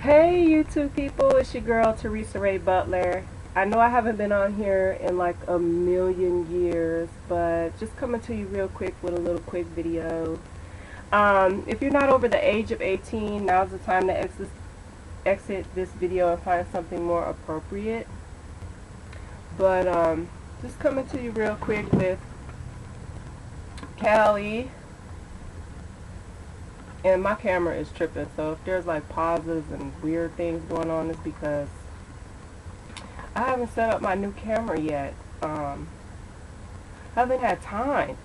Hey YouTube people, it's your girl Teresa Ray Butler. I know I haven't been on here in like a million years, but just coming to you real quick with a little quick video. If you're not over the age of 18, now's the time to exit this video and find something more appropriate. But just coming to you real quick with Cali. And my camera is tripping, so if there's like pauses and weird things going on, it's because I haven't set up my new camera yet. I haven't had time,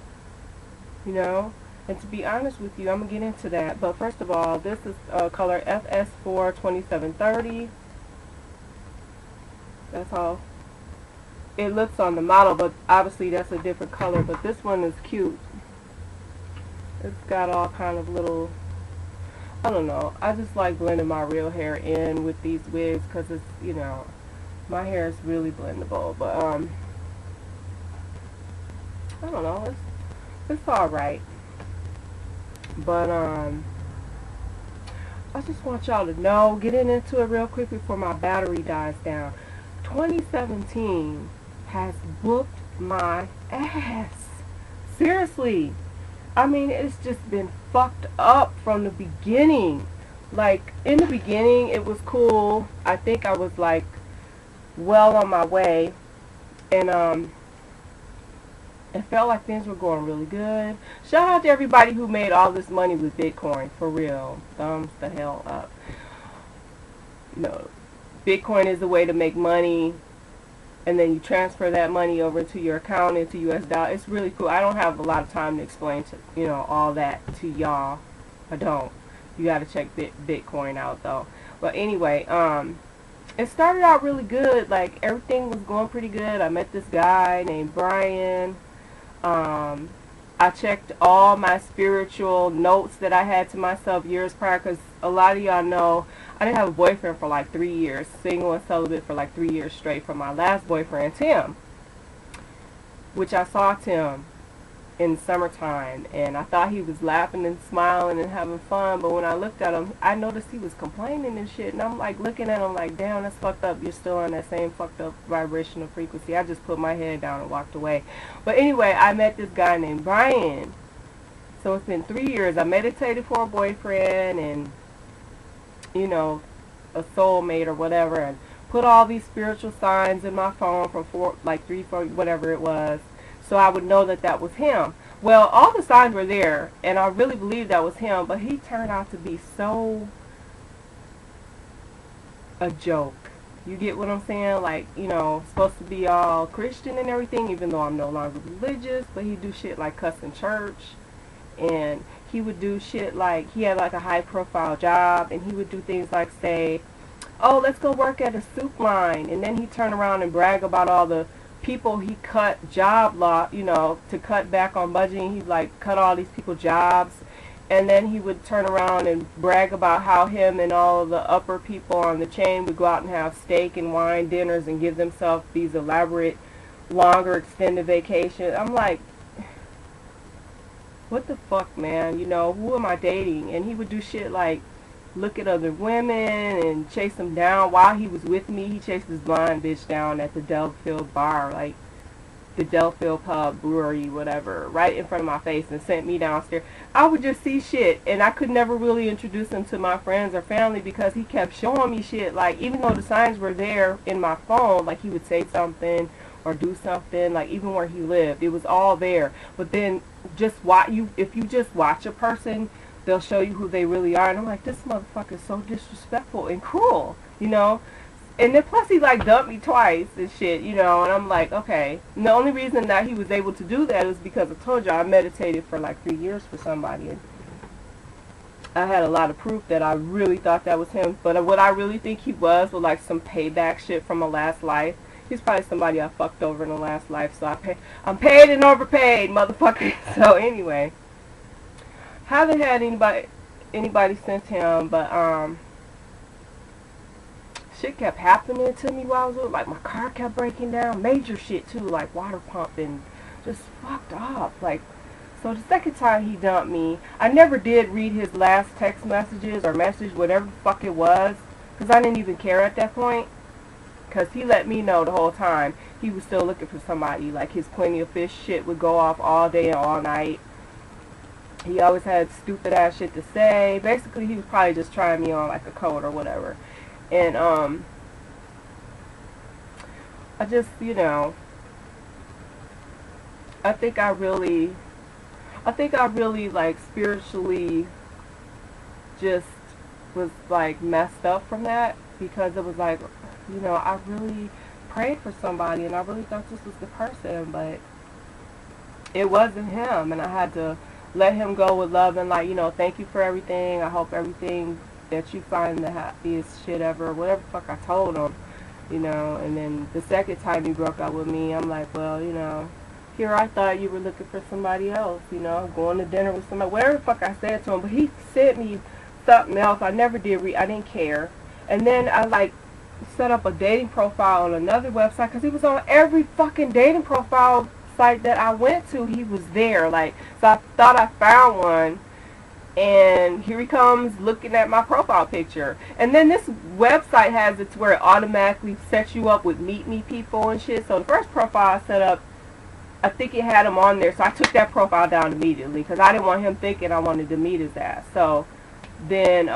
you know. And to be honest with you, I'm gonna get into that. But first of all, this is color FS4 2730. That's how it looks on the model, but obviously that's a different color. But this one is cute. It's got all kind of little, I don't know, I just like blending my real hair in with these wigs because it's, you know, my hair is really blendable, but I don't know, it's alright. But I just want y'all to know, getting into it real quick before my battery dies down, 2017 has whooped my ass. Seriously. I mean, it's just been fucked up from the beginning. Like, in the beginning, it was cool. I think I was, like, well on my way. And, it felt like things were going really good. Shout out to everybody who made all this money with Bitcoin. For real. Thumbs the hell up. You know, Bitcoin is a way to make money. And then you transfer that money over to your account into US dollars. It's really cool. I don't have a lot of time to explain to, you know, all that to y'all. I don't. You got to check Bitcoin out though. But anyway, it started out really good. Like, everything was going pretty good. I met this guy named Brian. I checked all my spiritual notes that I had to myself years prior, because a lot of y'all know I didn't have a boyfriend for like 3 years, single and celibate for like 3 years straight from my last boyfriend, Tim, which I saw Tim in summertime, and I thought he was laughing and smiling and having fun, but when I looked at him, I noticed he was complaining and shit, and I'm like looking at him like, damn, that's fucked up. You're still on that same fucked up vibrational frequency. I just put my head down and walked away. But anyway, I met this guy named Brian. So it's been 3 years. I meditated for a boyfriend and, you know, a soulmate or whatever, and put all these spiritual signs in my phone from 3, 4, whatever it was, so I would know that that was him. Well, all the signs were there, and I really believed that was him, but he turned out to be so a joke. You get what I'm saying? Like, you know, supposed to be all Christian and everything, even though I'm no longer religious, but he do shit like cuss in church, and he would do shit like, he had like a high profile job, and he would do things like say, oh, let's go work at a soup line, and then he'd turn around and brag about all the people he cut you know, to cut back on budgeting. He'd like cut all these people jobs, and then he would turn around and brag about how him and all of the upper people on the chain would go out and have steak and wine dinners and give themselves these elaborate, longer extended vacations. I'm like, what the fuck, man? You know, who am I dating? And he would do shit like look at other women and chase them down. While he was with me, he chased this blonde bitch down at the Delfield bar, like the Delfield pub, brewery, whatever, right in front of my face, and sent me downstairs. I would just see shit, and I could never really introduce him to my friends or family because he kept showing me shit. Like, even though the signs were there in my phone, like he would say something or do something, like even where he lived, it was all there. But then if you just watch a person, they'll show you who they really are, and I'm like, this motherfucker is so disrespectful and cruel, you know. And then plus he like dumped me twice and shit, you know, and I'm like, okay. And the only reason that he was able to do that is because I told you I meditated for like 3 years for somebody, and I had a lot of proof that I really thought that was him. But what I really think he was like some payback shit from a last life. He's probably somebody I fucked over in the last life, so I'm paid and overpaid, motherfucker. So anyway, haven't had anybody since him, but shit kept happening to me while I was with, like my car kept breaking down, major shit too, like water pumping, just fucked up. Like, so the second time he dumped me, I never did read his last text messages or message, whatever the fuck it was, because I didn't even care at that point, because he let me know the whole time he was still looking for somebody. Like, his plenty of fish shit would go off all day and all night. He always had stupid ass shit to say. Basically, he was probably just trying me on like a code or whatever. And I just, you know, I think I really like spiritually just was like messed up from that, because it was like, you know, I really prayed for somebody and I really thought this was the person, but it wasn't him, and I had to let him go with love and like, you know, thank you for everything. I hope everything that you find the happiest shit ever, whatever the fuck I told him, you know. And then the second time he broke up with me, I'm like, well, you know, here I thought you were looking for somebody else, you know, going to dinner with somebody, whatever the fuck I said to him. But he sent me something else. I never did I didn't care. And then I like set up a dating profile on another website, because he was on every fucking dating profile site that I went to. He was there. Like, so I thought I found one, and here he comes looking at my profile picture. And then this website has it to where it automatically sets you up with meet me people and shit. So the first profile I set up, I think it had him on there, so I took that profile down immediately, because I didn't want him thinking I wanted to meet his ass. So then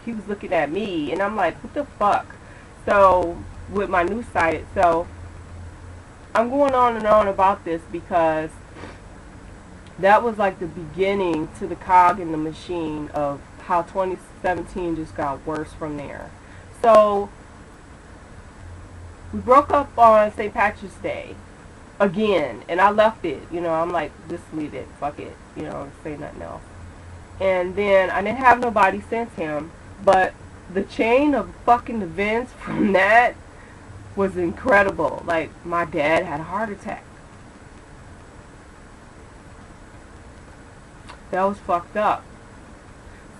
he was looking at me, and I'm like, what the fuck? So with my new site, so I'm going on and on about this, because that was like the beginning to the cog in the machine of how 2017 just got worse from there. So we broke up on St. Patrick's Day again, and I left it, you know. I'm like, just leave it, fuck it, you know, say nothing else. And then I didn't have nobody since him, but the chain of fucking events from that was incredible. Like, my dad had a heart attack. That was fucked up.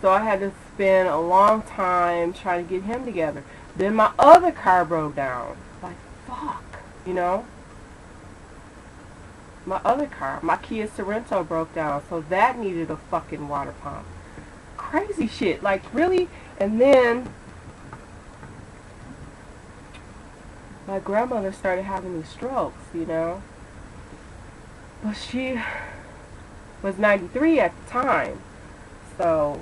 So I had to spend a long time trying to get him together. Then my other car broke down. Like, fuck, you know. My other car, my Kia Sorento, broke down, so that needed a fucking water pump. Crazy shit, like, really. And then my grandmother started having these strokes, you know. But she was 93 at the time, so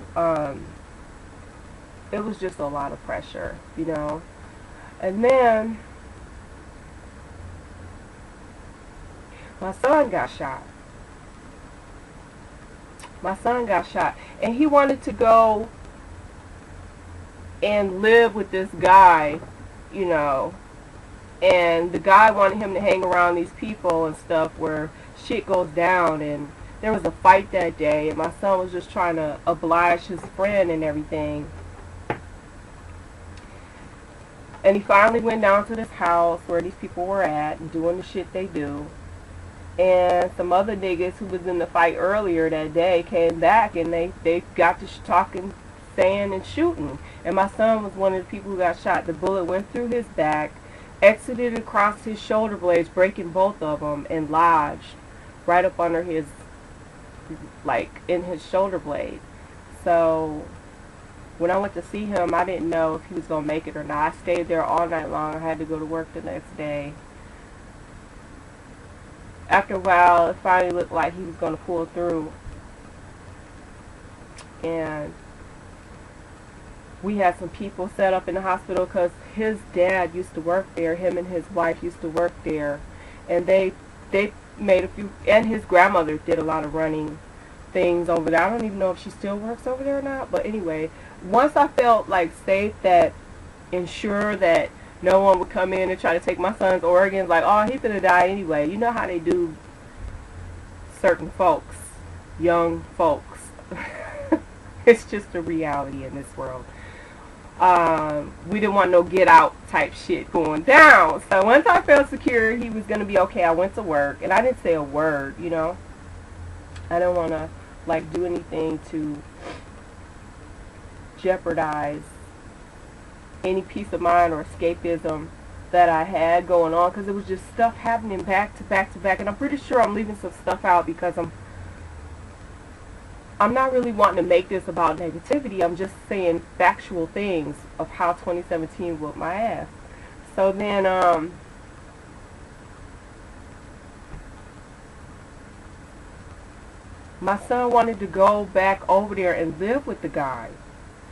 it was just a lot of pressure, you know. And then my son got shot. My son got shot, and he wanted to go and live with this guy, you know, and the guy wanted him to hang around these people and stuff where shit goes down. And there was a fight that day, and my son was just trying to oblige his friend and everything. And he finally went down to this house where these people were at and doing the shit they do. And some other niggas who was in the fight earlier that day came back, and they got to talking, saying, and shooting. And my son was one of the people who got shot. The bullet went through his back, exited across his shoulder blades, breaking both of them, and lodged right up under his, like, in his shoulder blade. So when I went to see him, I didn't know if he was going to make it or not. I stayed there all night long. I had to go to work the next day. After a while, it finally looked like he was going to pull through. And we had some people set up in the hospital, because his dad used to work there. Him and his wife used to work there. And they made a few, and his grandmother did a lot of running things over there. I don't even know if she still works over there or not. But anyway, once I felt like safe, that ensure that no one would come in and try to take my son's organs, like, oh, he's gonna die anyway. You know how they do certain folks, young folks. It's just a reality in this world. We didn't want no get out type shit going down. So once I felt secure he was gonna be okay, I went to work, and I didn't say a word, you know. I didn't want to like do anything to jeopardize any peace of mind or escapism that I had going on, because it was just stuff happening back to back to back. And I'm pretty sure I'm leaving some stuff out, because I'm not really wanting to make this about negativity. I'm just saying factual things of how 2017 whooped my ass. So then, my son wanted to go back over there and live with the guy.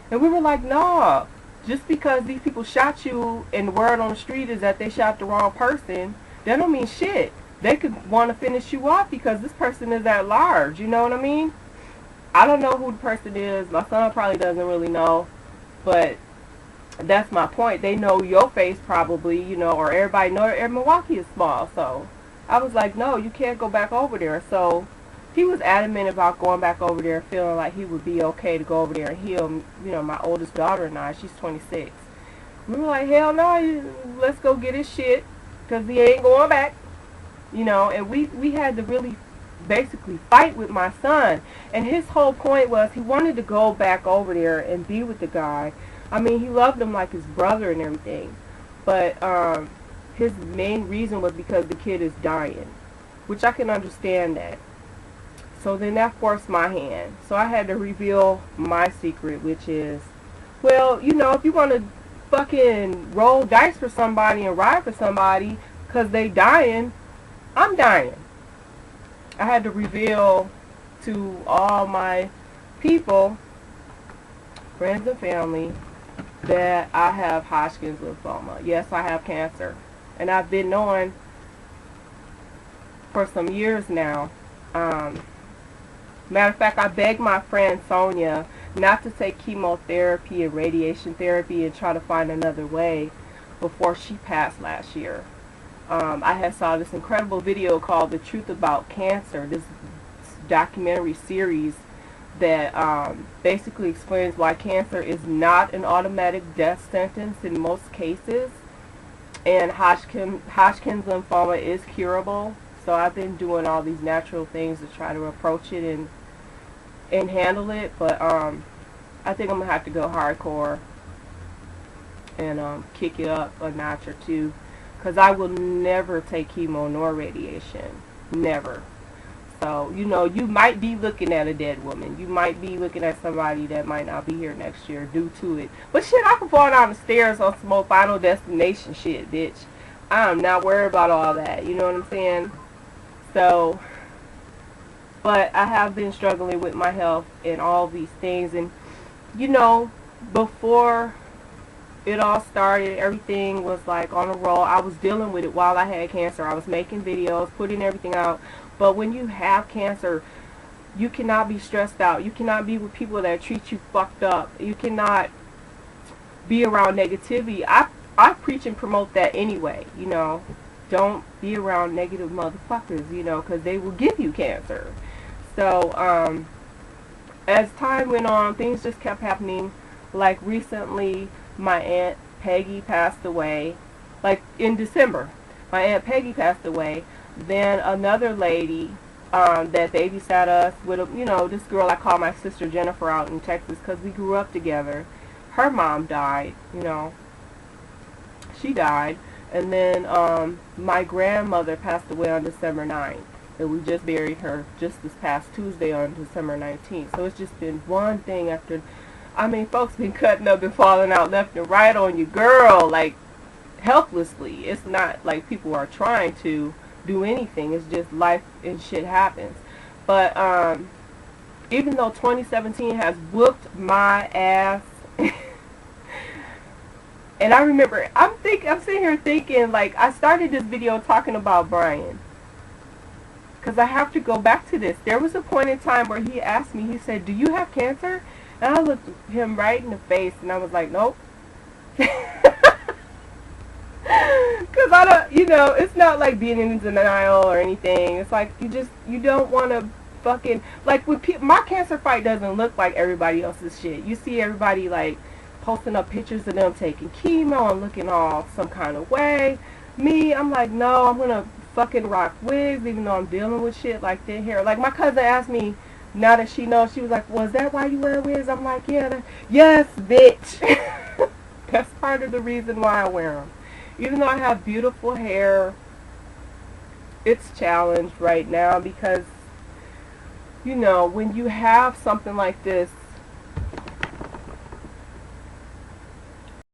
And we were like, nah, just because these people shot you and the word on the street is that they shot the wrong person, that don't mean shit. They could want to finish you off because this person is at large, you know what I mean? I don't know who the person is. My son probably doesn't really know, but that's my point. They know your face probably, you know, or everybody know Milwaukee is small. So I was like, no, you can't go back over there. So he was adamant about going back over there, feeling like he would be okay to go over there and heal, you know, my oldest daughter and I. She's 26. We were like, hell no, let's go get his shit, because he ain't going back, you know. And we had to really basically fight with my son. And his whole point was he wanted to go back over there and be with the guy. I mean, he loved him like his brother and everything. But his main reason was because the kid is dying, which I can understand that. So then that forced my hand. So I had to reveal my secret, which is, well, you know, if you want to fucking roll dice for somebody and ride for somebody because they dying, I'm dying. I had to reveal to all my people, friends and family, that I have Hodgkin's lymphoma. Yes, I have cancer. And I've been knowing for some years now. Matter of fact, I begged my friend Sonia not to take chemotherapy and radiation therapy and try to find another way before she passed last year. I had saw this incredible video called The Truth About Cancer, this documentary series that basically explains why cancer is not an automatic death sentence in most cases, and Hodgkin's lymphoma is curable. So I've been doing all these natural things to try to approach it and handle it, but I think I'm gonna have to go hardcore and kick it up a notch or two, because I will never take chemo nor radiation, never. So, you know, you might be looking at a dead woman. You might be looking at somebody that might not be here next year due to it. But shit, I can fall down the stairs on some old Final Destination shit, bitch. I'm not worried about all that, you know what I'm saying? So, but I have been struggling with my health and all these things. And, you know, before it all started, everything was like on a roll. I was dealing with it while I had cancer. I was making videos, putting everything out. But when you have cancer, you cannot be stressed out. You cannot be with people that treat you fucked up. You cannot be around negativity. I preach and promote that anyway, you know. Don't be around negative motherfuckers, you know, because they will give you cancer. So, as time went on, things just kept happening. Like recently, my Aunt Peggy passed away. Like in December, my Aunt Peggy passed away. Then another lady that babysat us with, you know, this girl I call my sister Jennifer out in Texas because we grew up together. Her mom died, you know. She died. And then my grandmother passed away on December 9th. And we just buried her just this past Tuesday on December 19th. So it's just been one thing after. I mean, folks been cutting up and falling out left and right on you, girl, like helplessly. It's not like people are trying to do anything. It's just life and shit happens. But even though 2017 has whooped my ass, and I remember, I'm sitting here thinking, like, I started this video talking about Brian, because I have to go back to this. There was a point in time where he asked me, he said, "Do you have cancer?" And I looked him right in the face, and I was like, "Nope." Because I don't, you know, it's not like being in denial or anything. It's like you don't want to fucking, like, with my cancer fight doesn't look like everybody else's shit. You see everybody, like, posting up pictures of them taking chemo and looking all some kind of way. Me, I'm like, no, I'm gonna fucking rock wigs even though I'm dealing with shit like that here. Like, my cousin asked me, now that she knows, she was like, "Was that why you wear wigs?" I'm like, yeah, yes, bitch. That's part of the reason why I wear them. Even though I have beautiful hair, it's challenged right now because you know, when you have something like this,